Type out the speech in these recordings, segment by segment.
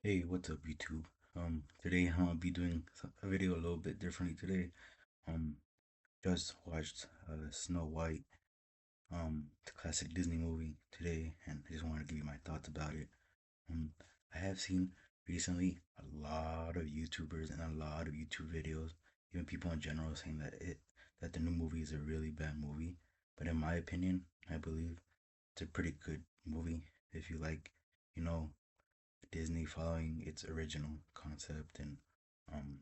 Hey, what's up, YouTube? Today I'm gonna be doing a video a little bit differently today. Um, just watched Snow White, the classic Disney movie today, and I just want to give you my thoughts about it. Um, I have seen recently a lot of YouTubers and a lot of YouTube videos, even people in general, saying that the new movie is a really bad movie. But in my opinion, I believe it's a pretty good movie if you like, you know, Disney following its original concept and um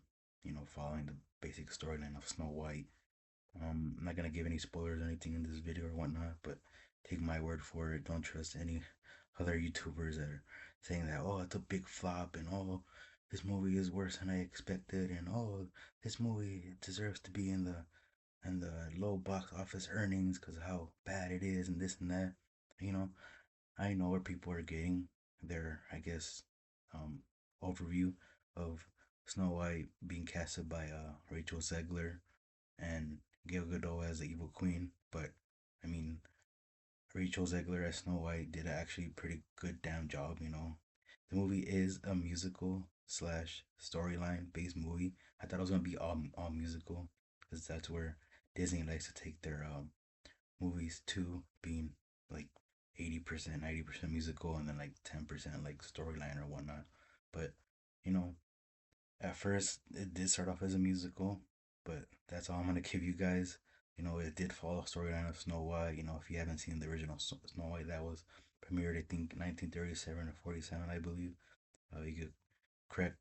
following the basic storyline of Snow White. I'm not gonna give any spoilers or anything in this video or whatnot, but take my word for it. Don't trust any other YouTubers that are saying that it's a big flop and this movie is worse than I expected and this movie deserves to be in the low box office earnings because of how bad it is and this and that. You know, I know where people are getting their, I guess, um, overview of Snow White being casted by Rachel Zegler and Gal Gadot as the Evil Queen. But I mean, Rachel Zegler as Snow White did actually a pretty good damn job. The movie is a musical slash storyline based movie. I thought it was gonna be all musical because that's where Disney likes to take their movies too, being like 80%, 90% musical and then like 10% like storyline or whatnot. But, you know, at first it did start off as a musical, but that's all I'm gonna give you guys. It did follow storyline of Snow White. If you haven't seen the original Snow White that was premiered, I think 1937 or 47, I believe. You could correct,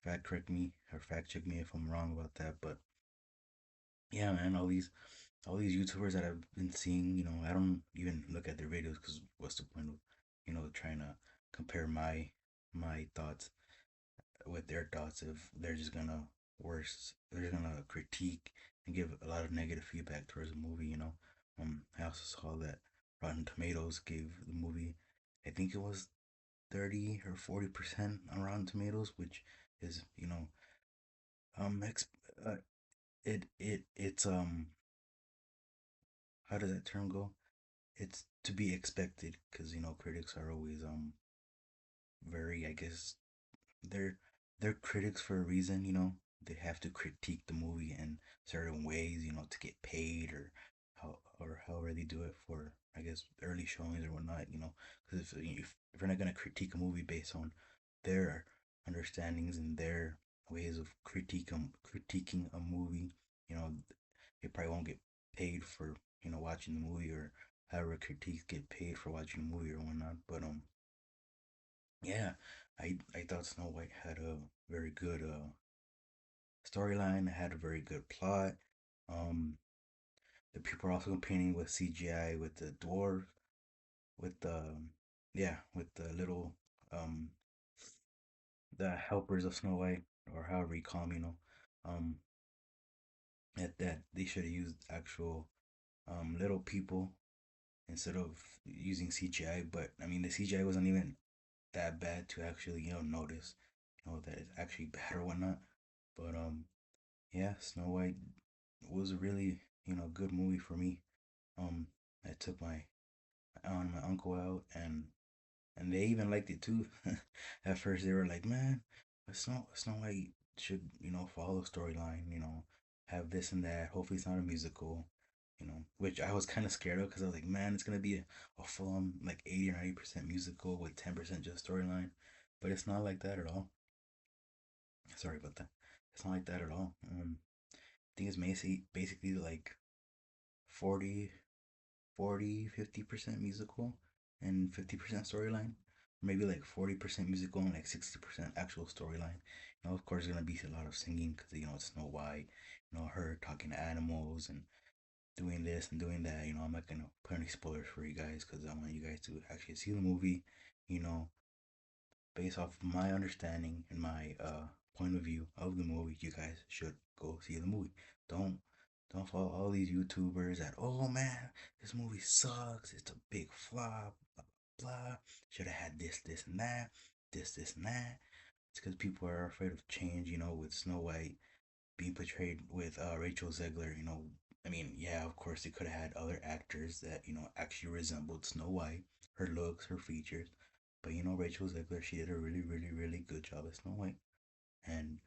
fact correct me or fact check me if I'm wrong about that. But yeah, man, all these YouTubers that I've been seeing, I don't even look at their videos because what's the point of, trying to compare my thoughts with their thoughts if they're just gonna they're just gonna critique and give a lot of negative feedback towards the movie. I also saw that Rotten Tomatoes gave the movie, I think it was 30 or 40% on Rotten Tomatoes, which is, um, ex- uh, it's how does that term go? It's to be expected because critics are always very, I guess, they're they're critics for a reason. They have to critique the movie in certain ways, to get paid or however they do it for, I guess, early showings or whatnot. Because if you're not gonna critique a movie based on their understandings and their ways of critiquing a movie, you know they probably won't get paid for watching the movie, or however critiques get paid for watching the movie or whatnot. But yeah, I thought Snow White had a very good storyline. It had a very good plot. Um, the people are also competing with CGI with the dwarf, with the with the little um the helpers of Snow White, or however you call them. Um, that they should have used actual little people instead of using CGI. But I mean, the CGI wasn't even that bad to actually notice that it's actually bad or whatnot. But yeah, Snow White was a really good movie for me. Um, I took my aunt and my uncle out, and they even liked it too. At first, they were like, "Man, Snow White should follow the storyline. Have this and that. Hopefully, it's not a musical." Which I was kind of scared of because I was like, "Man, it's gonna be a full on like 80 or 90% musical with 10% just storyline." But it's not like that at all. Sorry about that. It's not like that at all. I think it's basically like 40, 50% musical and 50% storyline. Maybe like 40% musical and like 60% actual storyline. Of course, there's gonna be a lot of singing because it's Snow White. Her talking to animals and doing this and doing that. I'm not gonna put any spoilers for you guys because I want you guys to actually see the movie. You know, based off my understanding and my point of view of the movie, you guys should go see the movie. Don't don't follow all these YouTubers that, oh man, this movie sucks, it's a big flop, blah blah blah. Should have had this and that, this and that. It's because people are afraid of change, with Snow White being portrayed with Rachel Zegler. I mean, yeah, of course they could have had other actors that, actually resembled Snow White, her looks, her features. But Rachel Zegler, she did a really, really, really good job as Snow White. And,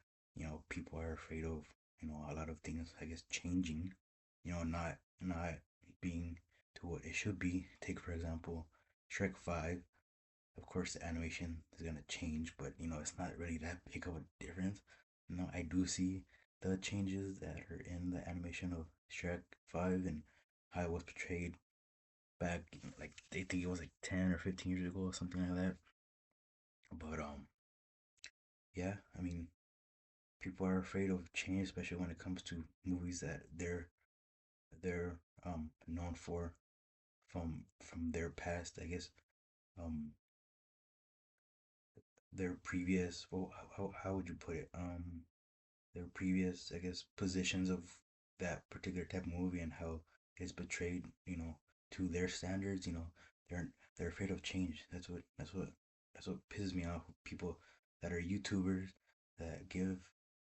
people are afraid of, a lot of things, I guess, changing, not being to what it should be. Take, for example, Shrek 5. Of course, the animation is going to change, but, it's not really that big of a difference. I do see the changes that are in the animation of Shrek 5 and how it was portrayed back, like, they think it was like 10 or 15 years ago or something like that. But, yeah, I mean, people are afraid of change, especially when it comes to movies that they're known for from their past. I guess um their previous, well, how would you put it, their previous, I guess, positions of that particular type of movie and how it's portrayed, to their standards. They're they're afraid of change. That's what pisses me off. People that are YouTubers that give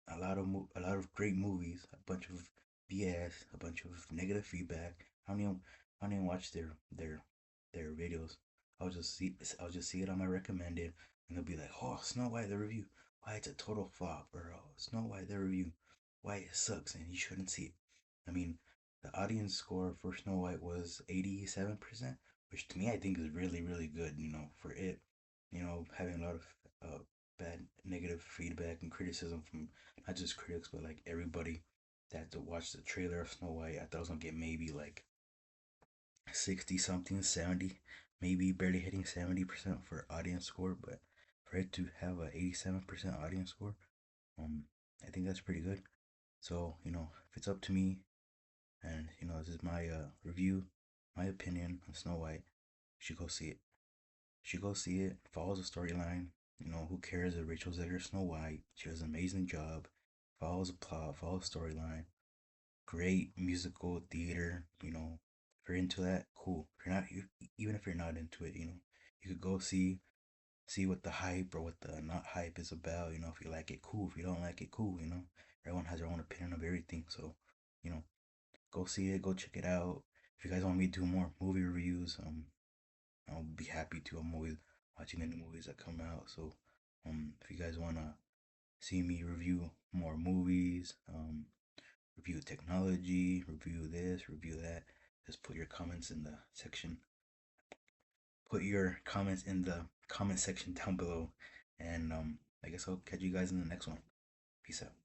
a lot of great movies, a bunch of BS, a bunch of negative feedback. I don't even watch their videos. I'll just see it on my recommended, and they'll be like, "Oh, Snow White the review. Why it's a total flop," or "Oh, Snow White the review. Why it sucks and you shouldn't see it." I mean, the audience score for Snow White was 87%, which to me I think is really, really good. For it, having a lot of uh, bad negative feedback and criticism from not just critics but like everybody that to watch the trailer of Snow White. I thought I was gonna get maybe like 60 something, 70, maybe barely hitting 70% for audience score, but for it to have a 87% audience score, um, I think that's pretty good. So, if it's up to me, and this is my review, my opinion on Snow White, you should go see it. You should go see it. Follows the storyline. Who cares if Rachel Zegler Snow White? She does an amazing job. Follows the plot, follows the storyline. Great musical theater. If you're into that, cool. If you're not, even if you're not into it, you could go see what the hype or what the not hype is about. If you like it, cool. If you don't like it, cool. Everyone has their own opinion of everything. So, you know, go see it. Go check it out. If you guys want me to do more movie reviews, I'll be happy to. I'm always watching any movies that come out. So, if you guys wanna see me review more movies, review technology, review this, review that, just put your comments in the section. Put your comments in the comment section down below, and I guess I'll catch you guys in the next one. Peace out.